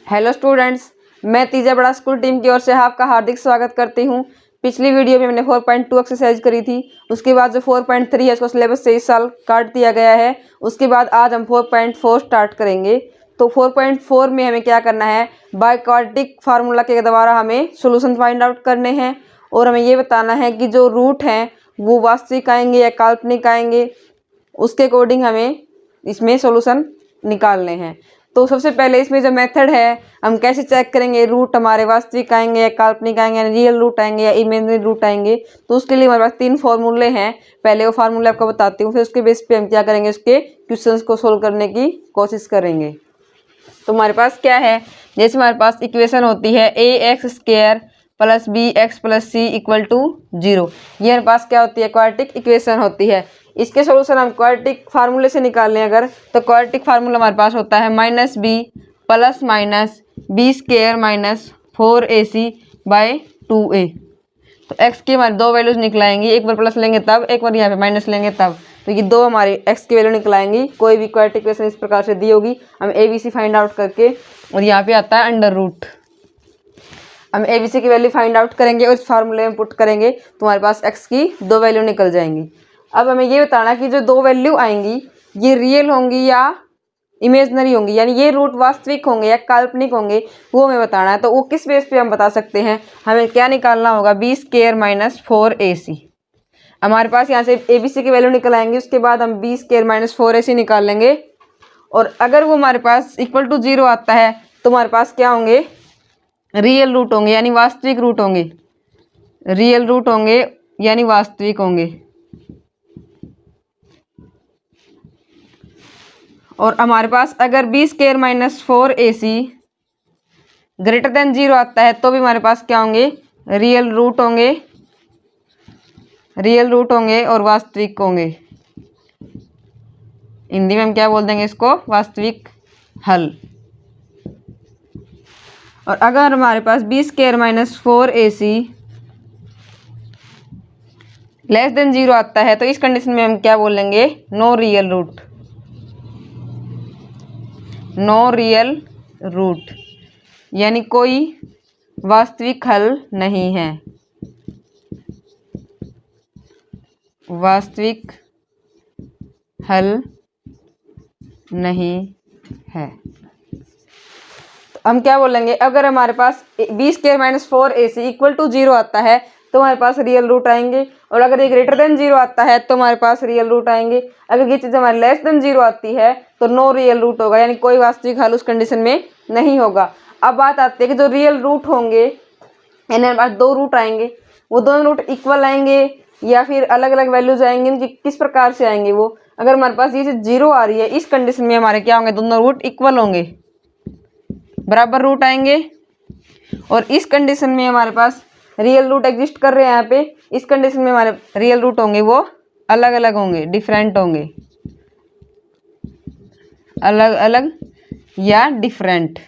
Hello students, मैं तीजा बड़ा school team की ओर से आपका हार्दिक स्वागत करती हूँ। पिछली वीडियो में मैंने 4.2 एक्सरसाइज करी थी। उसके बाद जो 4.3 है उसको सिलेबस से इस साल काट दिया गया है। उसके बाद आज हम 4.4 स्टार्ट करेंगे। तो 4.4 में हमें क्या करना है, बाय क्वाड्रेटिक फार्मूला के द्वारा हमें सोल्यूशन फाइंड आउट करने हैं और हमें ये बताना है कि जो रूट हैं वो वास्तविक आएंगे या काल्पनिक आएंगे। उसके अकॉर्डिंग हमें इसमें सोल्यूशन निकालने हैं। तो सबसे पहले इसमें जो मेथड है, हम कैसे चेक करेंगे रूट हमारे वास्तविक आएंगे या काल्पनिक आएंगे, यानी रियल रूट आएंगे या इमेजिनरी रूट आएंगे। तो उसके लिए हमारे पास 3 फॉर्मूले हैं। पहले वो फार्मूले आपको बताती हूँ, फिर उसके बेस पे हम क्या करेंगे, उसके क्वेश्चंस को सोल्व करने की कोशिश करेंगे। तो हमारे पास क्या है, जैसे हमारे पास इक्वेशन होती है ax² + bx + c = 0। ये हमारे पास क्या होती है, क्वाड्रेटिक इक्वेशन होती है। इसके सोल्यूशन हम क्वाड्रेटिक फार्मूले से निकाल लें अगर, तो क्वाड्रेटिक फार्मूला हमारे पास होता है -b + -b² - 4ac/2a। तो x की हमारी दो वैल्यूज निकलाएंगी, एक बार प्लस लेंगे तब, एक बार यहाँ पे माइनस लेंगे तब। तो ये दो हमारी x की वैल्यू निकलाएंगी। कोई भी क्वाड्रेटिक इक्वेशन इस प्रकार से दी होगी, हम ABC फाइंड आउट करके, और यहाँ पे आता है √। हम ABC की वैल्यू फाइंड आउट करेंगे और इस फार्मूले में पुट करेंगे तो हमारे पास x की दो वैल्यू निकल जाएंगी। अब हमें ये बताना कि जो दो वैल्यू आएंगी ये रियल होंगी या इमेजनरी होंगी, यानी ये रूट वास्तविक होंगे या काल्पनिक होंगे, वो हमें बताना है। तो वो किस बेस पे हम बता सकते हैं, हमें क्या निकालना होगा, b² - 4ac। हमारे पास यहाँ से ABC की वैल्यू निकल आएंगी, उसके बाद हम b² - 4ac निकाल लेंगे। और अगर वो हमारे पास = 0 आता है तो हमारे पास क्या होंगे, रियल रूट होंगे यानी वास्तविक रूट होंगे, रियल रूट होंगे यानी वास्तविक होंगे। और हमारे पास अगर b² - 4ac > 0 आता है तो भी हमारे पास क्या होंगे, रियल रूट होंगे, रियल रूट होंगे और वास्तविक होंगे। हिंदी में हम क्या बोल देंगे इसको, वास्तविक हल। और अगर हमारे पास b² - 4ac << 0 आता है तो इस कंडीशन में हम क्या बोलेंगे, no real root, no real root, यानी कोई वास्तविक हल नहीं है, वास्तविक हल नहीं है। तो हम क्या बोलेंगे, अगर हमारे पास b² - 4ac = 0 आता है तो हमारे पास रियल रूट आएंगे, और अगर ये > 0 आता है तो हमारे पास रियल रूट आएंगे। अगर ये चीज़ हमारे <0 आती है तो नो रियल रूट होगा, यानी कोई वास्तविक हल उस कंडीशन में नहीं होगा। अब बात आती है कि जो रियल रूट होंगे, यानी हमारे पास दो रूट आएंगे, वो दोनों रूट इक्वल आएंगे या फिर अलग अलग वैल्यूज आएंगे, उनकी किस प्रकार से आएंगे वो। अगर हमारे पास ये चीज़ 0 आ रही है, इस कंडीशन में हमारे क्या होंगे, दोनों रूट इक्वल होंगे, बराबर रूट आएंगे। और इस कंडीशन में हमारे पास रियल रूट एग्जिस्ट कर रहे हैं यहाँ पे, इस कंडीशन में हमारे रियल रूट होंगे वो अलग अलग होंगे, डिफरेंट होंगे, अलग अलग या डिफरेंट।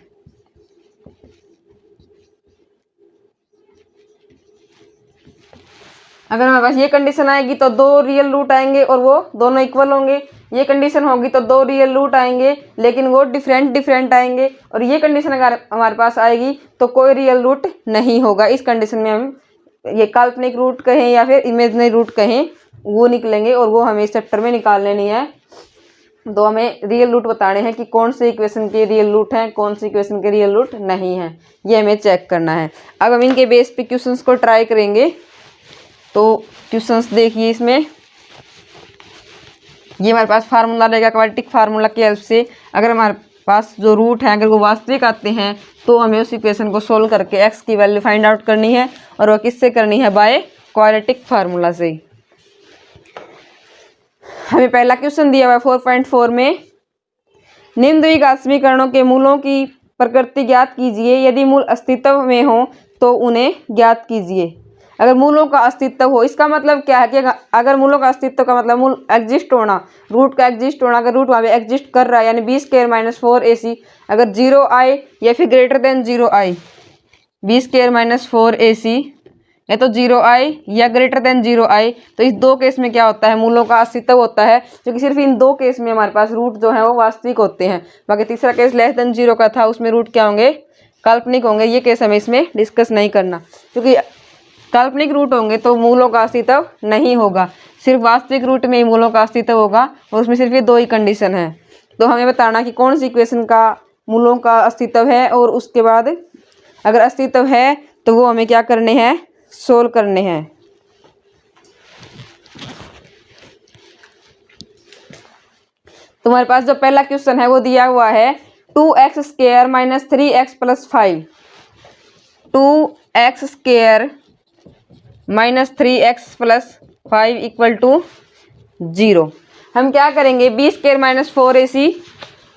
अगर हमारे पास ये कंडीशन आएगी तो दो रियल रूट आएंगे और वो दोनों इक्वल होंगे। ये कंडीशन होगी तो दो रियल रूट आएंगे लेकिन वो डिफरेंट आएंगे। और ये कंडीशन अगर हमारे पास आएगी तो कोई रियल रूट नहीं होगा। इस कंडीशन में हम ये काल्पनिक रूट कहें या फिर इमेजिनरी रूट कहें, वो निकलेंगे और वो हमें इस चैप्टर में निकाल लेनी है। तो हमें रियल रूट बताने हैं कि कौन से इक्वेशन के रियल रूट हैं, कौन सी इक्वेशन के रियल रूट नहीं हैं, ये हमें चेक करना है। अब हम इनके बेस पे क्वेश्चंस को ट्राई करेंगे। तो क्वेश्चंस देखिए, इसमें ये हमारे पास फार्मूला रहेगा क्वाड्रेटिक फार्मूला की हेल्प से। अगर हमारे पास जो रूट हैं अगर वो वास्तविक आते हैं तो हमें उस इक्वेशन को सोल्व करके x की वैल्यू फाइंड आउट करनी है, और वो किससे करनी है, बाय क्वाड्रेटिक फार्मूला से। हमें पहला क्वेश्चन दिया हुआ है 4.4 में, निम्न द्विघात समीकरणों के मूलों की प्रकृति ज्ञात कीजिए, यदि मूल अस्तित्व में हो तो उन्हें ज्ञात कीजिए। अगर मूलों का अस्तित्व हो, इसका मतलब क्या है कि अगर मूलों का अस्तित्व का मतलब मूल एग्जिस्ट होना, रूट का एग्जिस्ट होना। अगर रूट वहाँ पे एग्जिस्ट कर रहा है यानी b² - 4ac अगर 0 आए या फिर > 0 आए, b² - 4ac या तो 0 आए या ग्रेटर देन 0 आए। तो इस दो केस में क्या होता है, मूलों का अस्तित्व होता है, क्योंकि सिर्फ इन दो केस में हमारे पास रूट जो है वो वास्तविक होते हैं। बाकी तीसरा केस लेस देन 0 का था, उसमें रूट क्या होंगे, काल्पनिक होंगे। ये केस हमें इसमें डिस्कस नहीं करना, क्योंकि काल्पनिक रूट होंगे तो मूलों का अस्तित्व नहीं होगा। सिर्फ वास्तविक रूट में ही मूलों का अस्तित्व होगा, और उसमें सिर्फ ये दो ही कंडीशन है। तो हमें बताना कि कौन सी इक्वेशन का मूलों का अस्तित्व है, और उसके बाद अगर अस्तित्व है तो वो हमें क्या करने हैं, सोल्व करने हैं। तुम्हारे पास जो पहला क्वेश्चन है वो दिया हुआ है 2x square minus 3x plus 5, 2x square minus 3x plus 5 equal to 0। हम क्या करेंगे, बी स्क्वायर माइनस 4ac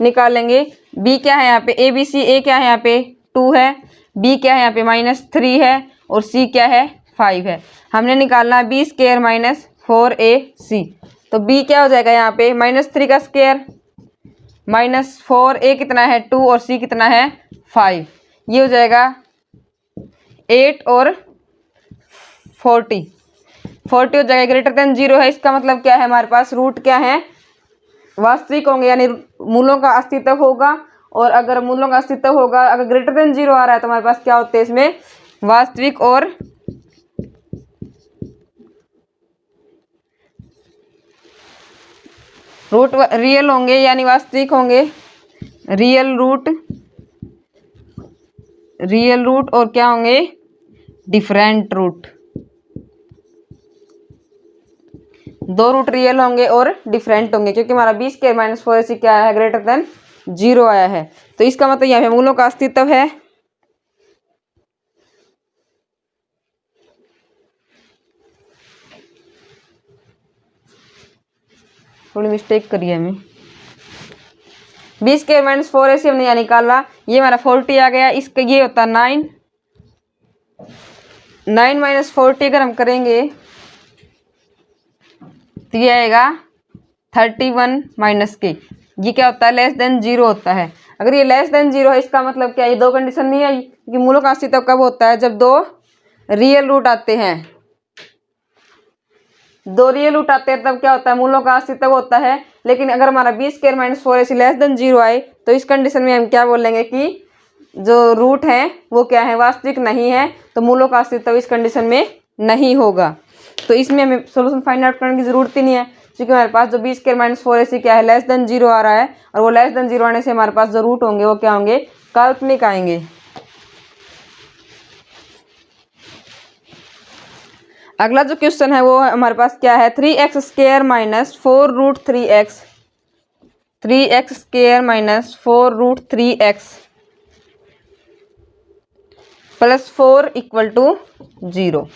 निकालेंगे। b क्या है यहाँ पे, ए बी सी, ए क्या है यहाँ पे 2 है, b क्या है यहाँ पे माइनस 3 है, और c क्या है 5 है। हमने निकालना बी स्क्वायर माइनस 4ac। तो b क्या हो जाएगा यहाँ पे माइनस 3 का स्क्वायर माइनस 4a कितना है 2 और c कितना है 5, ये हो जाएगा 8 और 40 हो जाएगा। ग्रेटर देन 0 है, इसका मतलब क्या है, हमारे पास रूट क्या है, वास्तविक होंगे, यानी मूलों का अस्तित्व होगा। और अगर मूलों का अस्तित्व होगा, अगर ग्रेटर देन 0 आ रहा है तो हमारे पास क्या होते हैं इसमें, वास्तविक और रूट रियल होंगे, यानी वास्तविक होंगे, रियल रूट और क्या होंगे, डिफरेंट रूट। दो रूट रियल होंगे और डिफरेंट होंगे, क्योंकि हमारा बी स्क्वायर माइनस 4ac क्या है, ग्रेटर देन 0 आया है। तो इसका मतलब यहाँ पे मूलों का अस्तित्व है। थोड़ी मिस्टेक करी है हमें, बी स्क्वायर माइनस 4ac हमने यहाँ निकाला, ये हमारा 40 आ गया। इसका ये होता 9 माइनस 40 अगर हम करेंगे तो ये आएगा 31 माइनस के। ये क्या होता है, लेस देन 0 होता है। अगर ये लेस देन 0 है, इसका मतलब क्या है, ये दो कंडीशन नहीं आई, क्योंकि मूलों का अस्तित्व कब होता है, जब दो रियल रूट आते हैं। दो रियल रूट आते हैं तब क्या होता है, मूलों का अस्तित्व होता है। लेकिन अगर हमारा B square minus 4ac less than 0 आए तो इस कंडीशन में हम क्या बोलेंगे कि जो रूट है वो क्या है, वास्तविक नहीं है, तो मूलों का अस्तित्व इस कंडीशन में नहीं होगा। तो इसमें हमें सोल्यूशन फाइंड आउट करने की जरूरत ही नहीं है, क्योंकि हमारे पास जो बी स्क्वायर माइनस 4ac क्या है, लेस देन 0 आ रहा है, और वो लेस देन 0 आने से हमारे पास जो रूट होंगे वो क्या होंगे, काल्पनिक आएंगे। अगला जो क्वेश्चन है वो हमारे पास क्या है, 3x square minus 4 root 3x, 3x square minus 4 root 3x plus 4 equal to 0।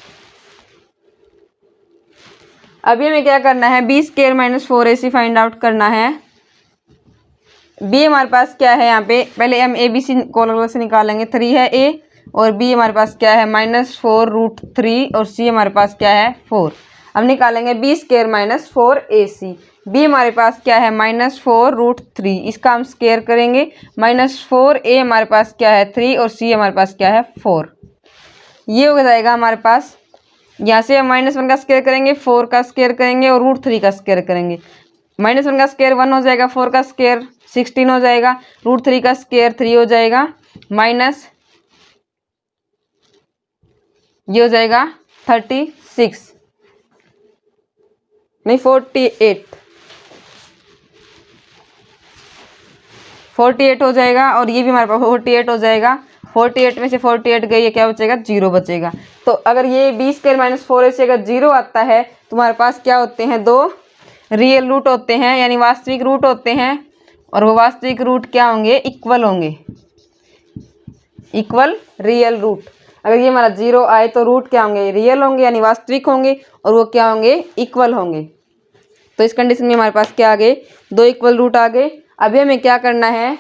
अभी हमें क्या करना है, B square minus 4ac find out करना है। b हमारे पास क्या है, यहाँ पे पहले हम ए बी सी कॉलम से निकालेंगे, 3 है a, और b हमारे पास क्या है माइनस 4 रूट 3, और c हमारे पास क्या है 4। अब निकालेंगे B square minus 4ac। b हमारे पास क्या है माइनस 4 रूट 3, इसका हम स्क्वायर करेंगे, माइनस 4a हमारे पास क्या है 3, और c हमारे पास क्या है 4। ये हो जाएगा हमारे पास, यहाँ से हम -1 का स्क्वायर करेंगे, 4 का स्क्वायर करेंगे और रूट 3 का स्क्वायर करेंगे। -1 का स्क्वायर 1 हो जाएगा, 4 का स्क्वायर 16 हो जाएगा, रूट 3 का स्क्वायर 3 हो जाएगा, माइनस ये हो जाएगा 36 नहीं 48 हो जाएगा, और ये भी हमारे पास 48 हो जाएगा। 48 में से 48 गई, ये क्या बचेगा 0 बचेगा। तो अगर ये बी स्क्वायर माइनस 4ac अगर 0 आता है तो हमारे पास क्या होते हैं, दो रियल रूट होते हैं, यानी वास्तविक रूट होते हैं, और वो वास्तविक रूट क्या होंगे, इक्वल होंगे, इक्वल रियल रूट। अगर ये हमारा 0 आए तो रूट क्या होंगे, रियल होंगे यानी वास्तविक होंगे, और वो क्या होंगे, इक्वल होंगे। तो इस कंडीशन में हमारे पास क्या आ गए, दो इक्वल रूट आ गए। अभी हमें क्या करना है,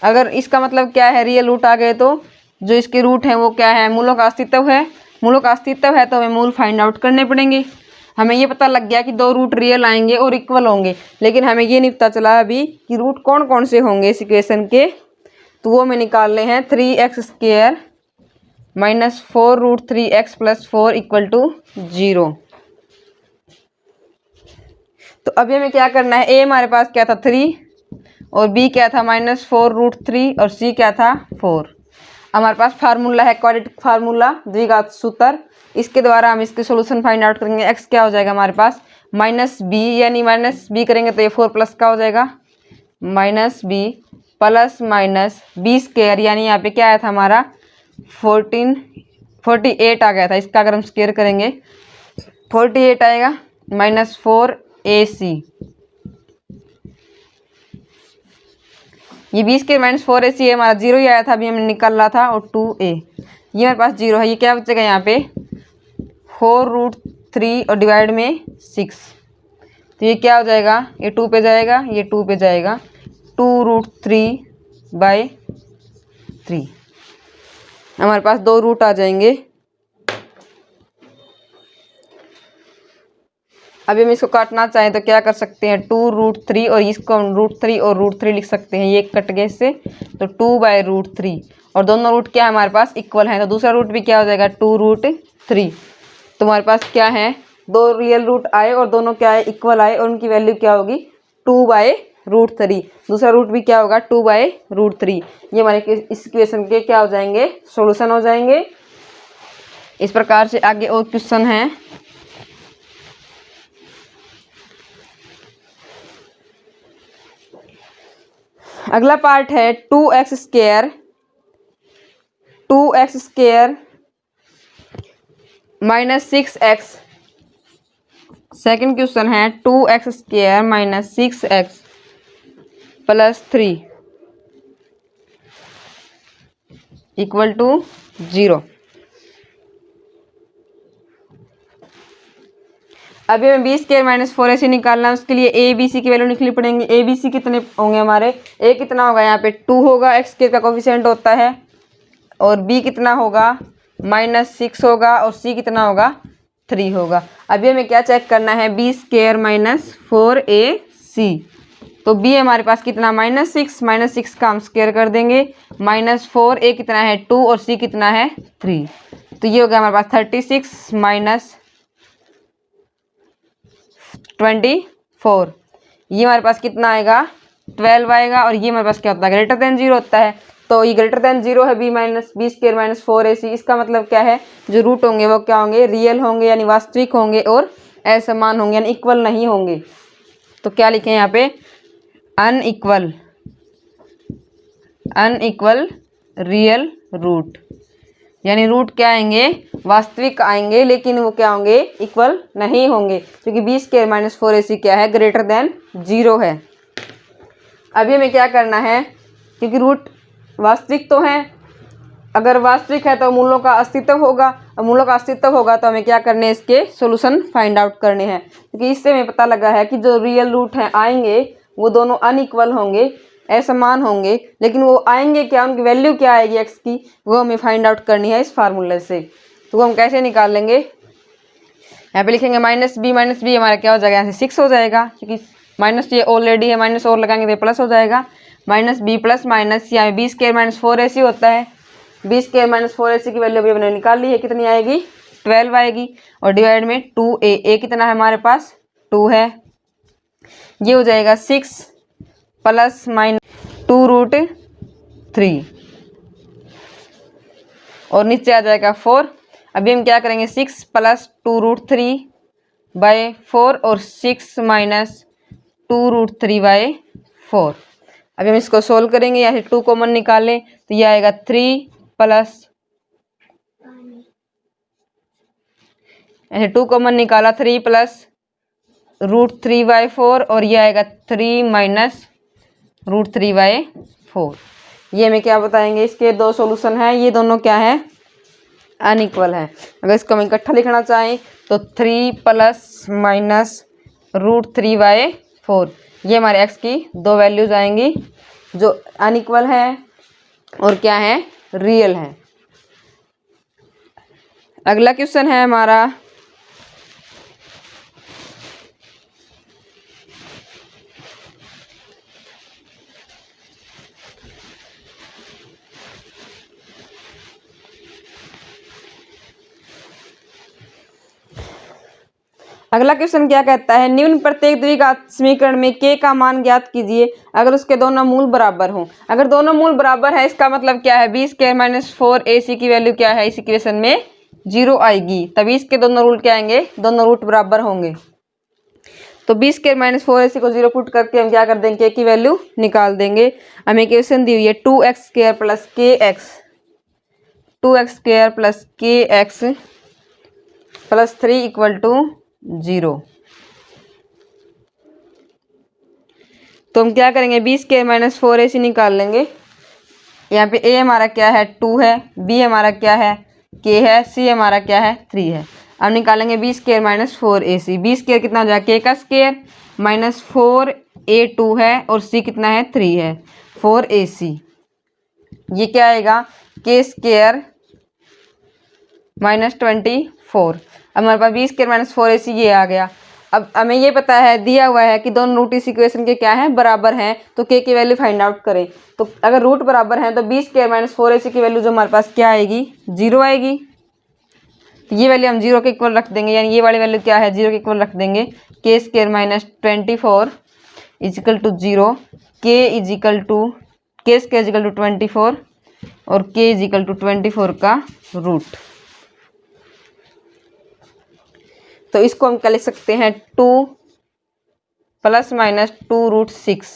अगर इसका मतलब क्या है, रियल रूट आ गए तो जो इसके रूट हैं वो क्या है, मूलों का अस्तित्व है। मूलों का अस्तित्व है तो हमें मूल फाइंड आउट करने पड़ेंगे। हमें ये पता लग गया कि दो रूट रियल आएंगे और इक्वल होंगे, लेकिन हमें ये नहीं पता चला अभी कि रूट कौन कौन से होंगे इस इक्वेशन के। तो वो हमें निकालने हैं 3x स्क्वायर -4√3x + 4 = 0। तो अभी हमें क्या करना है, ए हमारे पास क्या था 3 और बी क्या था -4√3 और सी क्या था 4। हमारे पास फार्मूला है क्वाड्रेटिक फार्मूला, द्विघात सूत्र। इसके द्वारा हम इसके सॉल्यूशन फाइंड आउट करेंगे। एक्स क्या हो जाएगा हमारे पास -b, यानी -b करेंगे तो ये 4 प्लस का हो जाएगा -b प्लस -b², यानी यहाँ पे क्या आया था हमारा 48 आ गया था। इसका अगर हम स्क्वायर करेंगे 48 आएगा -4ac। ये 20 के -4ac है, हमारा 0 ही आया था, अभी हमने निकाल रहा था, और 2a ये हमारे पास 0 है। ये क्या बचेगा यहाँ पे 4√3 और डिवाइड में 6, तो ये क्या हो जाएगा, ये 2 पे जाएगा, ये 2 पे जाएगा, 2√3/3 हमारे पास 2 रूट आ जाएंगे। अभी हम इसको काटना चाहें तो क्या कर सकते हैं, 2√3 और इसको हम √3 और √3 लिख सकते हैं। ये कट गए इससे, तो 2/√3 और दोनों रूट क्या है हमारे पास इक्वल है, तो दूसरा रूट भी क्या हो जाएगा 2√3। तो हमारे पास क्या है, दो रियल रूट आए और दोनों क्या है इक्वल आए, और उनकी वैल्यू क्या होगी 2/√3। दूसरा रूट भी क्या होगा 2/√3। ये हमारे इस इक्वेशन के क्या हो जाएंगे, सॉल्यूशन हो जाएंगे। इस प्रकार से आगे और क्वेश्चन है। अगला पार्ट है 2x² -6x। सेकंड क्वेश्चन है 2x² -6x + 3 = 0। अभी हमें b² - 4ac निकालना है। उसके लिए a b c की वैल्यू निकलनी पड़ेंगी। a b c कितने होंगे हमारे, a कितना होगा यहाँ पे 2 होगा, x² का कोफिशिएंट होता है, और b कितना होगा -6 होगा, और c कितना होगा 3 होगा। अभी हमें क्या चेक करना है, b² - 4ac। तो b हमारे पास कितना -6 का हम स्क्वायर कर देंगे, -4a कितना है 2 और c कितना है 3, तो ये हो गया हमारे पास 36 - 24। ये हमारे पास कितना आएगा 12 आएगा, और ये हमारे पास क्या होता है >0 होता है, तो ये >0 है b² - 4ac। इसका मतलब क्या है, जो रूट होंगे वो क्या होंगे, रियल होंगे यानी वास्तविक होंगे, और असमान होंगे यानी इक्वल नहीं होंगे। तो क्या लिखें यहाँ पे अनइक्वल रियल रूट, यानी रूट क्या आएंगे वास्तविक आएंगे, लेकिन वो क्या होंगे इक्वल नहीं होंगे, क्योंकि b² - 4ac क्या है >0 है। अभी हमें क्या करना है, क्योंकि रूट वास्तविक तो हैं, अगर वास्तविक है तो मूलों का अस्तित्व होगा, और मूलों का अस्तित्व होगा तो हमें क्या करने हैं, इसके सॉल्यूशन फाइंड आउट करने हैं। क्योंकि इससे हमें पता लगा है कि जो रियल रूट हैं आएंगे वो दोनों अनइक्वल होंगे, असमान होंगे, लेकिन वो आएंगे क्या, उनकी वैल्यू क्या आएगी x की, वो हमें फाइंड आउट करनी है इस फार्मूले से। तो वो हम कैसे निकाल लेंगे, यहाँ पे लिखेंगे -b हमारा क्या हो जाएगा, यहाँ से 6 हो जाएगा, क्योंकि माइनस ये ऑलरेडी है, माइनस और लगाएंगे तो प्लस हो जाएगा, -b प्लस माइनस, यहाँ b² - 4ac होता है, b² - 4ac की वैल्यू अभी हमने निकाल ली है, कितनी आएगी 12 आएगी, और डिवाइड में 2a कितना है हमारे पास 2 है, ये हो जाएगा 6 + -2√3 और नीचे आ जाएगा 4। अभी हम क्या करेंगे 6 + 2√3/4 और 6 - 2√3/4। अभी हम इसको सोल्व करेंगे, यहाँ से 2 कॉमन निकालें तो ये आएगा 3 प्लस, ऐसे 2 कॉमन निकाला 3 + √3/4 और ये आएगा 3 - √3/4। ये हमें क्या बताएंगे, इसके दो सॉल्यूशन हैं, ये दोनों क्या है अनइक्वल है। अगर इसको हम इकट्ठा लिखना चाहें तो 3 ± √3/4, ये हमारे x की दो वैल्यूज आएंगी जो अनइक्वल है और क्या है रियल है। अगला क्वेश्चन है हमारा अगला क्वेश्चन क्या कहता है, निम्न प्रत्येक द्विघात समीकरण में k का मान ज्ञात कीजिए अगर उसके दोनों मूल बराबर हों। अगर दोनों मूल बराबर है इसका मतलब क्या है, b स्क्वायर माइनस 4ac की वैल्यू क्या है इस इक्वेशन में 0 आएगी, तभी इसके दोनों रूट क्या आएंगे, दोनों रूट बराबर होंगे। तो b स्क्वायर माइनस 4ac को 0 पुट करके हम क्या कर देंगे, k की वैल्यू निकाल देंगे। हमें इक्वेशन दी हुई है 2x square plus kx, 2x square plus kx plus 3 equal to 0। तो हम क्या करेंगे, b स्क्वायर माइनस 4ac निकाल लेंगे। यहाँ पे a हमारा क्या है 2 है, b हमारा क्या है k है, c हमारा क्या है 3 है। अब निकालेंगे b square minus 4ac, b square कितना हो जाएगा, k का स्क्वायर माइनस 4a2 है और c कितना है 3 है 4ac। ये क्या आएगा, k स्क्वायर माइनस 24। अब हमारे पास b स्क्वायर माइनस 4ac ये आ गया। अब हमें ये पता है, दिया हुआ है कि दोनों रूट इस इक्वेशन के क्या हैं, बराबर हैं, तो k की वैल्यू फाइंड आउट करें। तो अगर रूट बराबर हैं तो b स्क्वायर माइनस 4ac की वैल्यू जो हमारे पास क्या आएगी, 0 आएगी। तो ये वैल्यू हम 0 के इक्वल रख देंगे, यानी ये वाली वैल्यू क्या है, 0 के इक्वल रख देंगे। k square minus 24 equal to 0, k equal to k square equal to 24 और k इजिकल टू 24 का रूट। तो इसको हम क्या लिख सकते हैं, 2 प्लस माइनस 2 रूट 6।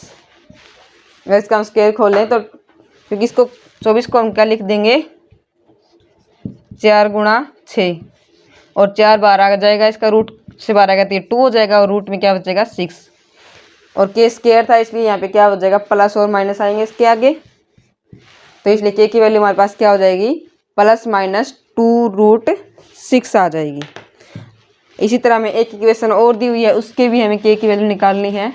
अगर इसका हम स्क्वायर खोलें तो, क्योंकि इसको 24 को हम क्या लिख देंगे, 4 गुणा 6 और 4 12 आ जाएगा, इसका रूट से 12 आएगा तो ये 2 हो जाएगा और रूट में क्या बचेगा 6। और k स्क्वायर था इसलिए यहाँ पे क्या हो जाएगा, प्लस और माइनस आएंगे इसके आगे। तो इसलिए k की वैल्यू हमारे पास क्या हो जाएगी, प्लस माइनस 2 रूट 6 आ जाएगी। इसी तरह में एक इक्वेशन और दी हुई है, उसके भी हमें k की वैल्यू निकालनी है।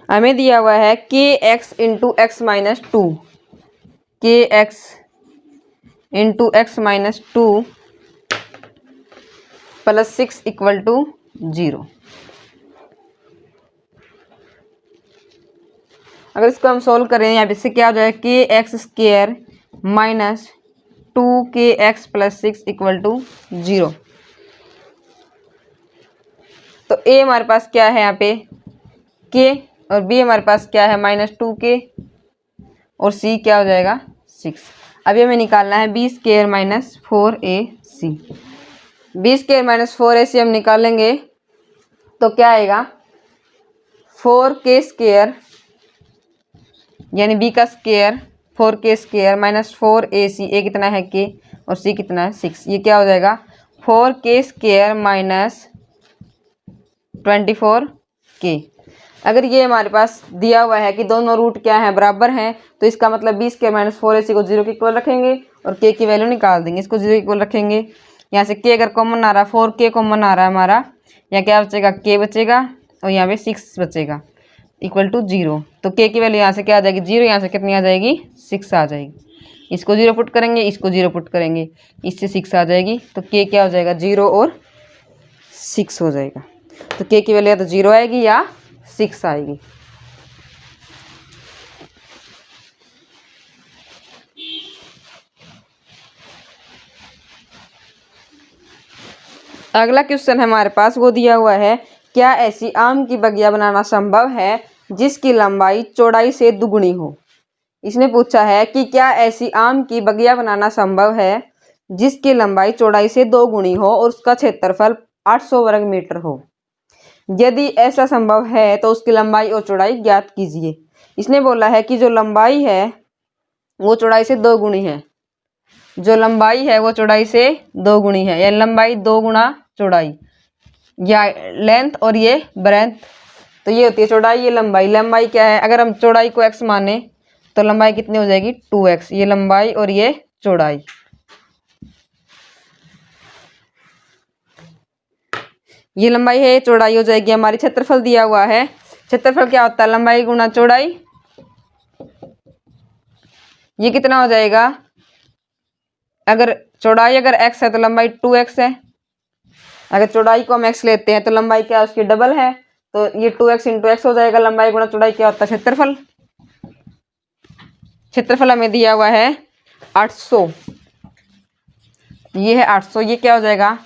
हमें दिया हुआ है kx into x minus 2, kx into x minus 2 plus 6 equal to 0। अगर इसको हम सोल्व करें, यहाँ पे से क्या हो जाएगा, K x square minus 2kx plus 6 equal to 0। तो a हमारे पास क्या है यहाँ पे k और b हमारे पास क्या है माइनस 2k और c क्या हो जाएगा 6। अभी हमें निकालना है b square minus 4ac। b square minus 4ac हम निकालेंगे तो क्या आएगा, 4k स्क्वायर यानी b का square 4k square minus 4ac, a कितना है k और c कितना है 6। ये क्या हो जाएगा, 4k स्क्वायर माइनस 24k। अगर ये हमारे पास दिया हुआ है कि दोनों रूट क्या है, बराबर हैं, तो इसका मतलब b स्क्वायर माइनस 4ac को 0 के इक्वल रखेंगे और k की वैल्यू निकाल देंगे। इसको 0 के इक्वल रखेंगे, यहाँ से k अगर कॉमन आ रहा है, 4k कॉमन आ रहा है हमारा, यहाँ क्या बचेगा, k बचेगा और यहाँ पे 6 बचेगा इक्वल टू 0। तो k की वैल्यू यहाँ से क्या आ जाएगी, 0, यहाँ से कितनी आ जाएगी 6 आ जाएगी। इसको 0 पुट करेंगे, इसको 0 पुट करेंगे, इससे 6 आ जाएगी। तो k क्या हो जाएगा, 0 और 6 हो जाएगा। तो k की वैल्यू या तो 0 आएगी या 6 आएगी। अगला क्वेश्चन है हमारे पास, वो दिया हुआ है, क्या ऐसी आम की बगिया बनाना संभव है जिसकी लंबाई चौड़ाई से दुगुनी हो। इसने पूछा है कि क्या ऐसी आम की बगिया बनाना संभव है जिसकी लंबाई चौड़ाई से 2 गुनी हो और उसका क्षेत्रफल 800 वर्ग मीटर हो। यदि ऐसा संभव है तो उसकी लंबाई और चौड़ाई ज्ञात कीजिए। इसने बोला है कि जो लंबाई है वो चौड़ाई से 2 गुनी है, जो लंबाई है वो चौड़ाई से 2 गुनी है, या लंबाई 2 गुना चौड़ाई, या लेंथ और ये ब्रेंथ। तो ये होती है चौड़ाई, ये लंबाई। लंबाई क्या है, अगर हम चौड़ाई को x माने तो लंबाई कितनी हो जाएगी 2x, ये लंबाई और ये चौड़ाई। ये लंबाई है, चौड़ाई हो जाएगी हमारी। क्षेत्रफल दिया हुआ है, क्षेत्रफल क्या होता है, लंबाई गुना चौड़ाई। ये कितना हो जाएगा, अगर चौड़ाई अगर x है तो लंबाई 2x है। अगर चौड़ाई को हम x लेते हैं तो लंबाई क्या है उसकी डबल है, तो ये 2x इंटू एक्स हो जाएगा। लंबाई गुना चौड़ाई क्या होता है, क्षेत्रफल। क्षेत्रफल हमें दिया हुआ है 800, ये है 800, ये क्या हो जाएगा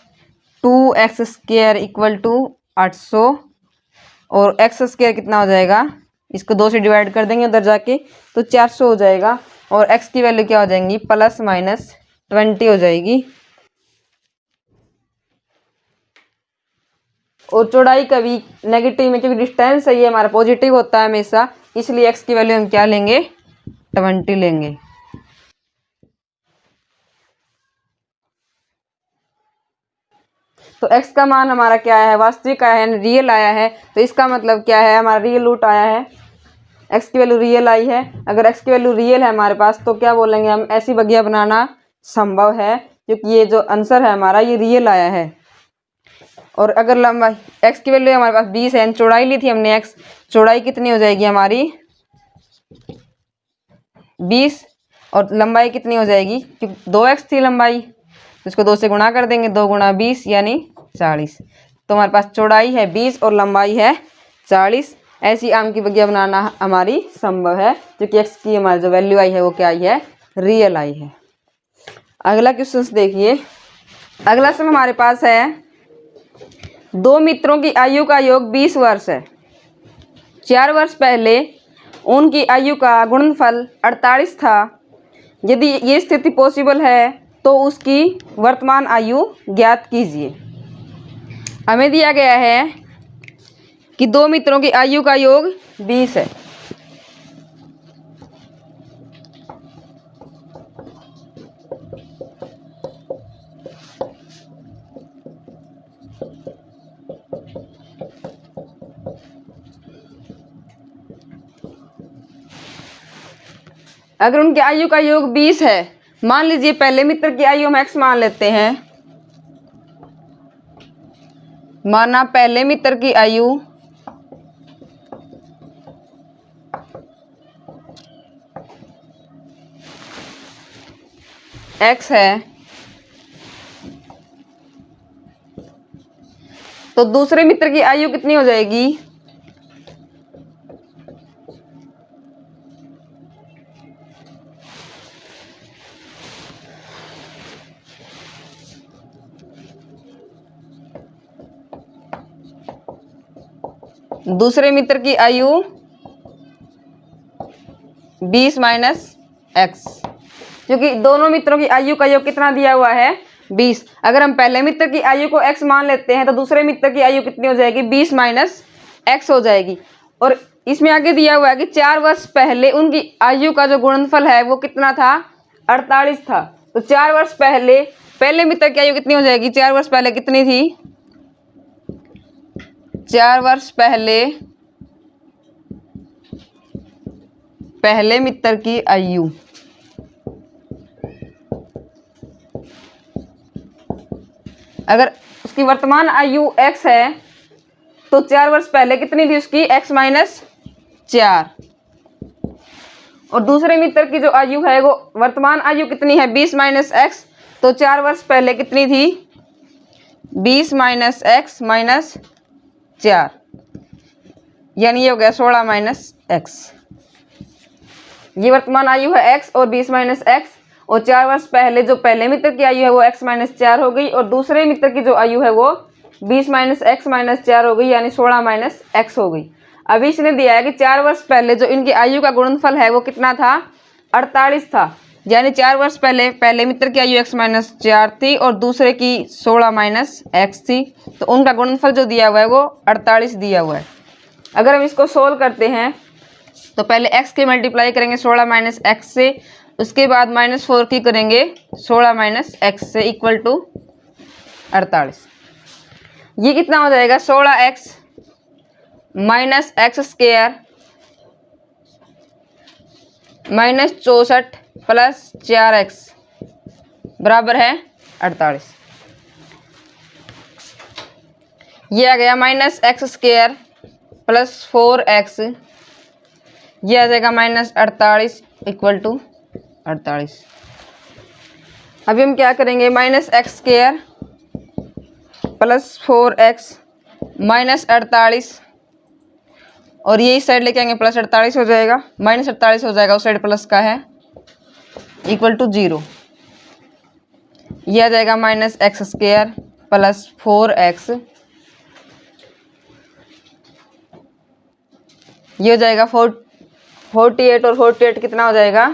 2x² इक्वल टू 800 और x² कितना हो जाएगा, इसको 2 से डिवाइड कर देंगे उधर जाके तो 400 हो जाएगा और x की वैल्यू क्या हो जाएंगी ±20 हो जाएगी। और चौड़ाई कभी नेगेटिव में, क्योंकि डिस्टेंस है ये हमारा पॉजिटिव होता है हमेशा, इसलिए x की वैल्यू हम क्या लेंगे 20 लेंगे। तो x का मान हमारा क्या है, वास्तविक आया है, रियल आया है, तो इसका मतलब क्या है हमारा रियल रूट आया है, x की वैल्यू रियल आई है। अगर x की वैल्यू रियल है हमारे पास तो क्या बोलेंगे हम, ऐसी बगिया बनाना संभव है, क्योंकि ये जो आंसर है हमारा ये रियल आया है। और अगर लंबाई x की वैल्यू हमारे पास 20 है, चौड़ाई ली थी हमने x, चौड़ाई कितनी हो जाएगी हमारी 20 और लंबाई कितनी हो जाएगी, क्योंकि 2x थी लंबाई, तो इसको 2 से गुणा कर देंगे, 2 गुणा 20 यानी 40। तो हमारे पास चौड़ाई है 20 और लंबाई है 40। ऐसी आम की बगिया बनाना हमारी संभव है, क्योंकि x की हमारी जो वैल्यू आई है वो क्या आई है, रियल आई है। अगला क्वेश्चन देखिए। अगला सम हमारे पास है, 2 मित्रों की आयु का योग 20 वर्ष है। 4 वर्ष पहले उनकी आयु का गुणनफल 48 था। यदि ये स्थिति पॉसिबल है तो उसकी वर्तमान आयु ज्ञात कीजिए। हमें दिया गया है कि 2 मित्रों की आयु का योग 20 है। अगर उनकी आयु का योग 20 है, मान लीजिए पहले मित्र की आयु हम x मान लेते हैं, माना पहले मित्र की आयु x है, तो दूसरे मित्र की आयु कितनी हो जाएगी, दूसरे मित्र की आयु 20 माइनस x, क्योंकि दोनों मित्रों की आयु का योग कितना दिया हुआ है 20। अगर हम पहले मित्र की आयु को x मान लेते हैं तो दूसरे मित्र की आयु कितनी हो जाएगी 20 माइनस x हो जाएगी। और इसमें आगे दिया हुआ है कि 4 वर्ष पहले उनकी आयु का जो गुणनफल है वो कितना था 48 था। तो 4 वर्ष पहले पहले मित्र की आयु कितनी हो जाएगी, 4 वर्ष पहले कितनी थी, 4 वर्ष पहले पहले मित्र की आयु अगर उसकी वर्तमान आयु x है तो 4 वर्ष पहले कितनी थी उसकी x माइनस 4, और दूसरे मित्र की जो आयु है वो वर्तमान आयु कितनी है 20 माइनस x, तो 4 वर्ष पहले कितनी थी 20 माइनस x माइनस 4, यानी ये हो गया 16 माइनस x। ये वर्तमान आयु है x और 20 माइनस x, और 4 वर्ष पहले जो पहले मित्र की आयु है वो x माइनस 4 हो गई, और दूसरे मित्र की जो आयु है वो 20 माइनस x माइनस 4 हो गई, यानी 16 माइनस x हो गई। अभी इसने दिया है कि 4 वर्ष पहले जो इनकी आयु का गुणनफल है वो कितना था 48 था, यानी 4 वर्ष पहले पहले मित्र की आयु x माइनस 4 थी और दूसरे की 16 माइनस x थी, तो उनका गुणनफल जो दिया हुआ है वो 48 दिया हुआ है। अगर हम इसको सोल्व करते हैं तो पहले x के मल्टीप्लाई करेंगे 16 माइनस x से, उसके बाद -4 की करेंगे 16 माइनस x से इक्वल टू 48। ये कितना हो जाएगा 16x minus x² minus 64 plus 4x बराबर है 48। ये आ गया -x² प्लस 4x, ये आ जाएगा -48 इक्वल टू 48। अभी हम क्या करेंगे -x² प्लस 4x माइनस 48, और ये इस साइड लेके आएंगे प्लस 48 हो जाएगा, -48 हो जाएगा, उस साइड प्लस का है इक्वल टू 0। यह आ जाएगा minus x square plus 4x, ये हो जाएगा 48 और 48 कितना हो जाएगा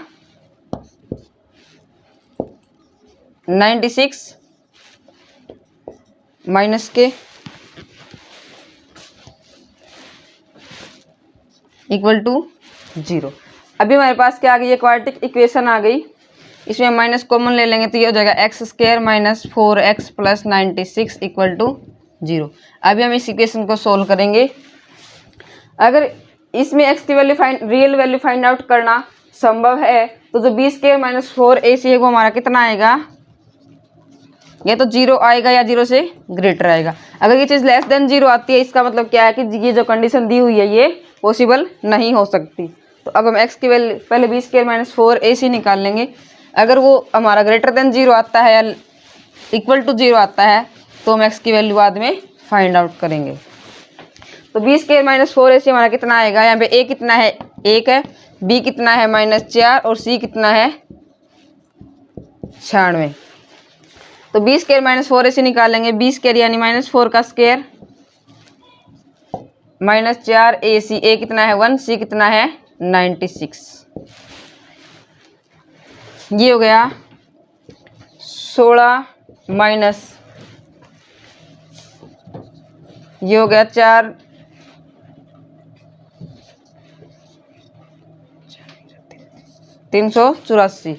96 माइनस के इक्वल टू 0। अभी हमारे पास क्या आ गई, क्वाड्रेटिक इक्वेशन आ गई। इसमें माइनस कॉमन ले लेंगे तो ये हो जाएगा x square minus 4x plus 96 equal to 0। अभी हम इस इक्वेशन को सोल्व करेंगे। अगर इसमें x की value real value find out करना संभव है तो जो बी स्क्वायर माइनस 4ac है वो हमारा कितना आएगा, ये तो 0 आएगा या 0 से ग्रेटर आएगा। अगर ये चीज़ लेस देन 0 आती है इसका मतलब क्या है कि ये जो कंडीशन दी हुई है ये पॉसिबल नहीं हो सकती। तो अब हम x की वैल्यू पहले बी स्क्वायर माइनस 4ac निकाल लेंगे। अगर वो हमारा ग्रेटर देन 0 आता है या इक्वल टू 0 आता है तो हम x की वैल्यू बाद में फाइंड आउट करेंगे। तो बी स्क्वायर माइनस 4ac हमारा कितना आएगा, यहाँ पे a कितना है 1 है, b कितना है -4 और c कितना है 96। तो बी स्क्वायर माइनस 4ac निकालेंगे, बी स्क्वायर यानी -4 का स्क्वायर -4ac, a कितना है 1, c कितना है 96। ये हो गया 16 माइनस ये हो गया 4 384।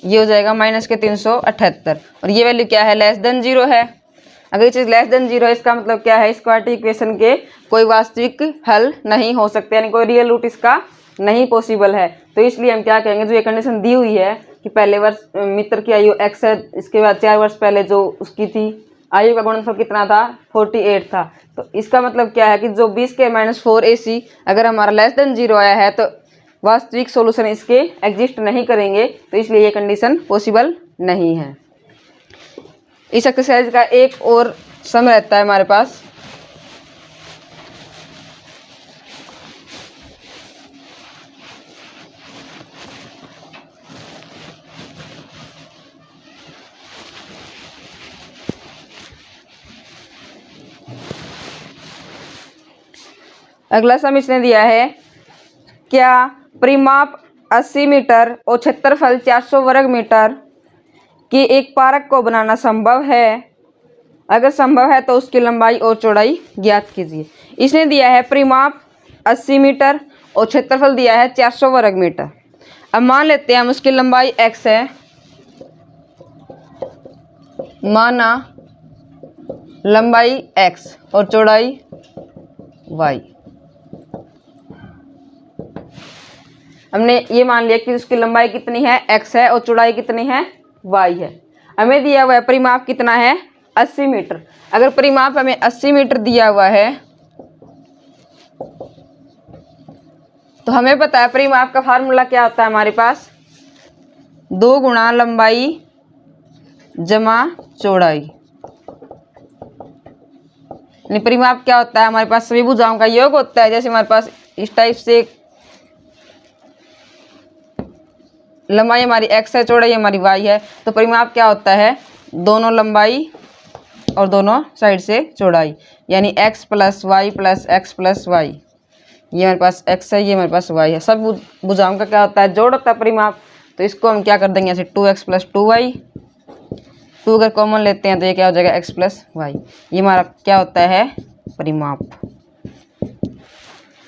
ये हो जाएगा माइनस के 378 और ये वैल्यू क्या है, लेस देन 0 है। अगर ये चीज़ लेस देन 0 है इसका मतलब क्या है, इस क्वाड्रेटिक इक्वेशन के कोई वास्तविक हल नहीं हो सकते, यानी कोई रियल रूट इसका नहीं पॉसिबल है। तो इसलिए हम क्या कहेंगे, जो ये कंडीशन दी हुई है कि पहले वर्ष मित्र की आयु x है, इसके बाद 4 वर्ष पहले जो उसकी थी आयु का गुणनफल कितना था 48 था। तो इसका मतलब क्या है कि जो बी स्क्वायर माइनस 4ac अगर हमारा लेस देन 0 आया है तो वास्तविक सॉल्यूशन इसके एग्जिस्ट नहीं करेंगे, तो इसलिए ये कंडीशन पॉसिबल नहीं है। इस एक्सरसाइज का एक और सम रहता है हमारे पास, अगला सम इसने दिया है, क्या परिमाप 80 मीटर और क्षेत्रफल 400 वर्ग मीटर की एक पार्क को बनाना संभव है? अगर संभव है तो उसकी लंबाई और चौड़ाई ज्ञात कीजिए। इसने दिया है परिमाप 80 मीटर और क्षेत्रफल दिया है 400 वर्ग मीटर। अब मान लेते हैं हम उसकी लंबाई x है, माना लंबाई x और चौड़ाई y। हमने ये मान लिया कि उसकी लंबाई कितनी है x है और चौड़ाई कितनी है y है। हमें दिया हुआ है परिमाप कितना है 80 मीटर। अगर परिमाप हमें 80 मीटर दिया हुआ है तो हमें पता है परिमाप का फार्मूला क्या होता है हमारे पास, 2 गुणा लंबाई जमा चौड़ाई। यानी परिमाप क्या होता है, हमारे पास सभी भुजाओं का योग होता है। जैसे हमारे पास इस टाइप से लंबाई हमारी x है, चौड़ाई हमारी y है, तो परिमाप क्या होता है, दोनों लंबाई और दोनों साइड से चौड़ाई, यानी x plus y plus x plus y. ये हमारे पास x है, ये हमारे पास y है। सब भुजाओं का क्या होता है, जोड़ होता है परिमाप। तो इसको हम क्या कर देंगे, ऐसे 2x प्लस 2y, 2 अगर कॉमन लेते हैं तो ये क्या हो जाएगा x प्लस वाई। ये हमारा क्या होता है परिमाप।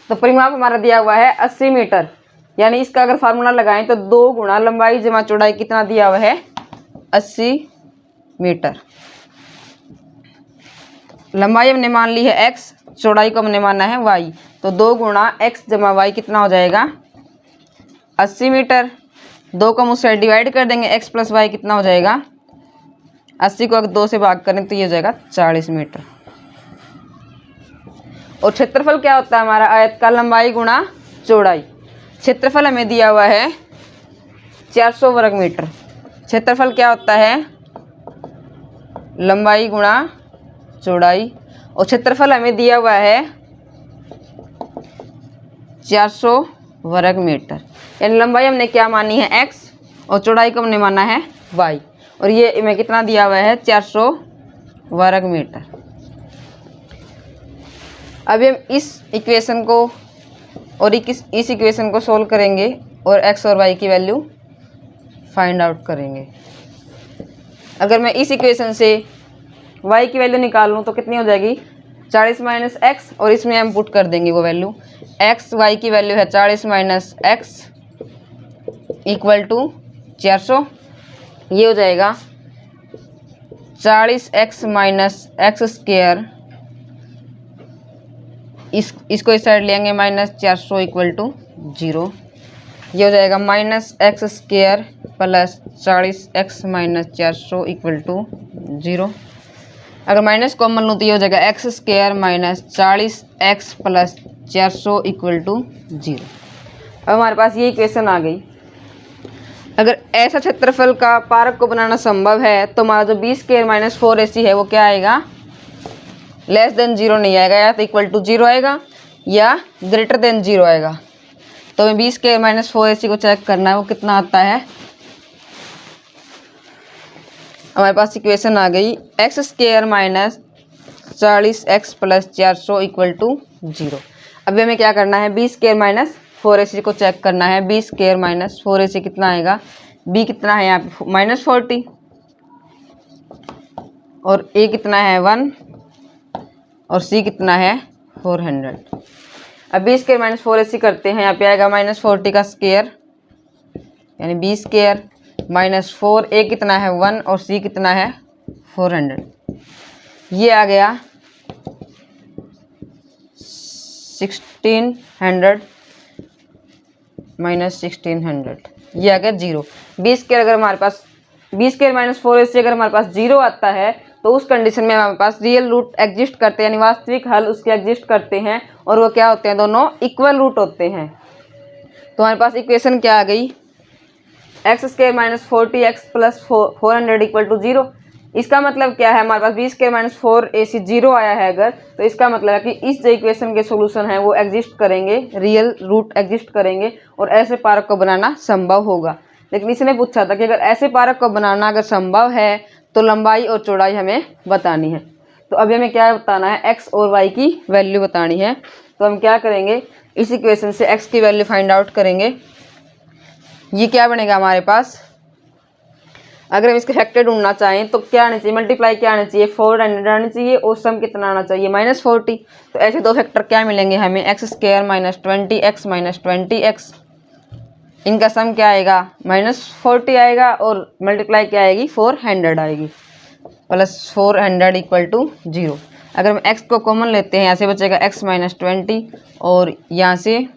तो परिमाप हमारा दिया हुआ है 80 मीटर, यानी इसका अगर फार्मूला लगाएं तो 2 गुणा लंबाई जमा चौड़ाई कितना दिया हुआ है 80 मीटर। लंबाई हमने मान ली है x, चौड़ाई को हमने माना है y, तो 2 गुणा x जमा y कितना हो जाएगा 80 मीटर। 2 को हम उससे डिवाइड कर देंगे, x प्लस वाई कितना हो जाएगा, 80 को अगर 2 से भाग करें तो ये हो जाएगा 40 मीटर। और क्षेत्रफल क्या होता है हमारा, आयत का लंबाई गुणा चौड़ाई। क्षेत्रफल हमें दिया हुआ है 400 वर्ग मीटर। क्षेत्रफल क्या होता है लंबाई गुणा चौड़ाई, और क्षेत्रफल हमें दिया हुआ है 400 वर्ग मीटर। यानी लंबाई हमने क्या मानी है x और चौड़ाई को हमने माना है y, और ये हमें कितना दिया हुआ है 400 वर्ग मीटर। अभी हम इस इक्वेशन को और इस इक्वेशन को सोल्व करेंगे और x और y की वैल्यू फाइंड आउट करेंगे। अगर मैं इस इक्वेशन से y की वैल्यू निकाल लूँ तो कितनी हो जाएगी 40 माइनस एक्स, और इसमें हम पुट कर देंगे वो वैल्यू। x y की वैल्यू है 40 माइनस एक्स इक्वल टू 400। ये हो जाएगा 40x माइनस एक्स स्क्वायर, इसको इस साइड लेंगे माइनस 400 इक्वल टू 0। ये हो जाएगा minus x square plus 40x minus 400 equal to 0। अगर माइनस कॉमन लूँ तो ये हो जाएगा x square minus 40x plus 400 equal to 0। अब हमारे पास ये इक्वेशन आ गई। अगर ऐसा क्षेत्रफल का पारक को बनाना संभव है तो हमारा जो बी स्क्वायर माइनस 4ac है वो क्या आएगा, लेस देन 0 नहीं आएगा, या तो इक्वल टू 0 आएगा या ग्रेटर देन 0 आएगा। तो हमें बी स्क्वायर माइनस 4ac को चेक करना है वो कितना आता है। हमारे पास इक्वेशन आ गई x square minus 40x plus 400 equal to 0। अभी हमें क्या करना है, बी स्क्वायर माइनस 4ac को चेक करना है। बी स्क्वायर माइनस 4ac कितना आएगा, b कितना है यहाँ पे माइनस 40 और a कितना है 1 और c कितना है 400। अब बी स्क्वायर माइनस 4ac करते हैं, यहाँ पे आएगा माइनस 40 का स्क्वायर यानी बी स्क्वायर माइनस 4, a कितना है 1 और c कितना है 400। ये आ गया 1600 माइनस 1600, ये आ गया 0। बी स्क्वायर अगर हमारे पास बी स्क्वायर माइनस 4ac अगर हमारे पास 0 आता है तो उस कंडीशन में हमारे पास रियल रूट एग्जिस्ट करते हैं, यानी वास्तविक हल उसके एग्जिस्ट करते हैं, और वो क्या होते हैं, दोनों इक्वल रूट होते हैं। तो हमारे पास इक्वेशन क्या आ गई, x square minus 40x plus 400 equal to 0। इसका मतलब क्या है, हमारे पास बी स्क्वायर माइनस 4ac 0 आया है अगर, तो इसका मतलब है कि इस जो इक्वेशन के सोल्यूशन है वो एग्जिस्ट करेंगे, रियल रूट एग्जिस्ट करेंगे और ऐसे पारक को बनाना संभव होगा। लेकिन इसने पूछा था कि अगर ऐसे पारक को बनाना अगर संभव है तो लंबाई और चौड़ाई हमें बतानी है। तो अभी हमें क्या बताना है, एक्स और वाई की वैल्यू बतानी है। तो हम क्या करेंगे, इस इक्वेशन से एक्स की वैल्यू फाइंड आउट करेंगे। ये क्या बनेगा हमारे पास, अगर हम इसके फैक्टर ढूंढना चाहें तो क्या आना चाहिए, मल्टीप्लाई क्या आना चाहिए 400 आना चाहिए और सम कितना आना चाहिए माइनस 40। तो ऐसे दो फैक्टर क्या मिलेंगे हमें, x square minus 20x minus 20x, इनका सम क्या आएगा माइनस 40 आएगा और मल्टीप्लाई क्या आएगी 400 आएगी, प्लस 400 इक्वल टू 0। अगर हम x को कॉमन लेते हैं यहाँ से बचेगा x माइनस 20 और यहाँ से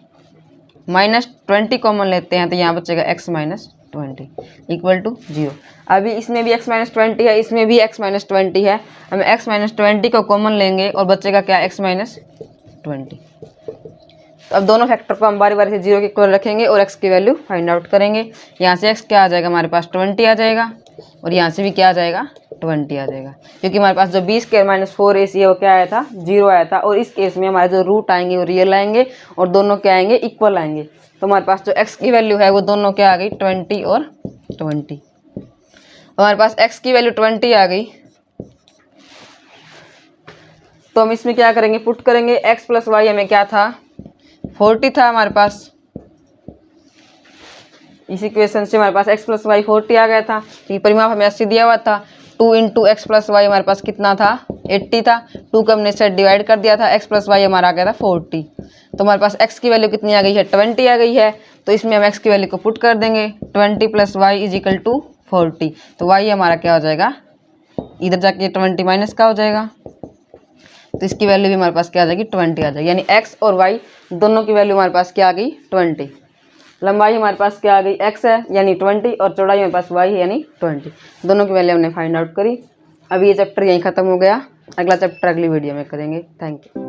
माइनस 20 कॉमन लेते हैं तो यहाँ बचेगा x माइनस 20 इक्वल टू 0। अभी इसमें भी x माइनस 20 है, इसमें भी x माइनस 20 है, हम x माइनस 20 को कॉमन लेंगे और बचेगा क्या x माइनस 20। तो अब दोनों फैक्टर को हम बारी बारी से 0 के इक्वल रखेंगे और x की वैल्यू फाइंड आउट करेंगे। यहाँ से x क्या आ जाएगा हमारे पास 20 आ जाएगा और यहाँ से भी क्या आ जाएगा 20 आ जाएगा, क्योंकि हमारे पास जो बी स्क्वायर माइनस 4ac है वो क्या आया था 0 आया था, और इस केस में हमारे जो रूट आएंगे वो रियल आएंगे और दोनों क्या आएंगे इक्वल आएंगे। तो हमारे पास जो x की वैल्यू है वो दोनों क्या आ गई 20 और 20। हमारे पास x की वैल्यू 20 आ गई तो हम इसमें क्या करेंगे, पुट करेंगे x प्लस वाई, हमें क्या था 40 था हमारे पास, इस इक्वेशन से हमारे पास x प्लस वाई 40 आ गया था। ये परिमाप हमें 80 दिया हुआ था, 2 इंटू एक्स प्लस वाई हमारे पास कितना था 80 था, 2 को हमने से डिवाइड कर दिया था, x प्लस वाई हमारा आ गया था 40। तो हमारे पास x की वैल्यू कितनी आ गई है 20 आ गई है, तो इसमें हम x की वैल्यू को पुट कर देंगे 20 plus y is equal to 40। तो y हमारा क्या हो जाएगा, इधर जाके 20 माइनस का हो जाएगा, तो इसकी वैल्यू भी हमारे पास क्या आ जाएगी 20 आ जाएगी, यानी x और y दोनों की वैल्यू हमारे पास क्या आ गई 20। लंबाई हमारे पास क्या आ गई x है यानी 20 और चौड़ाई हमारे पास y है यानी 20। दोनों की वैल्यू हमने फाइंड आउट करी। अभी ये चैप्टर यहीं ख़त्म हो गया, अगला चैप्टर अगली वीडियो में करेंगे। Thank you.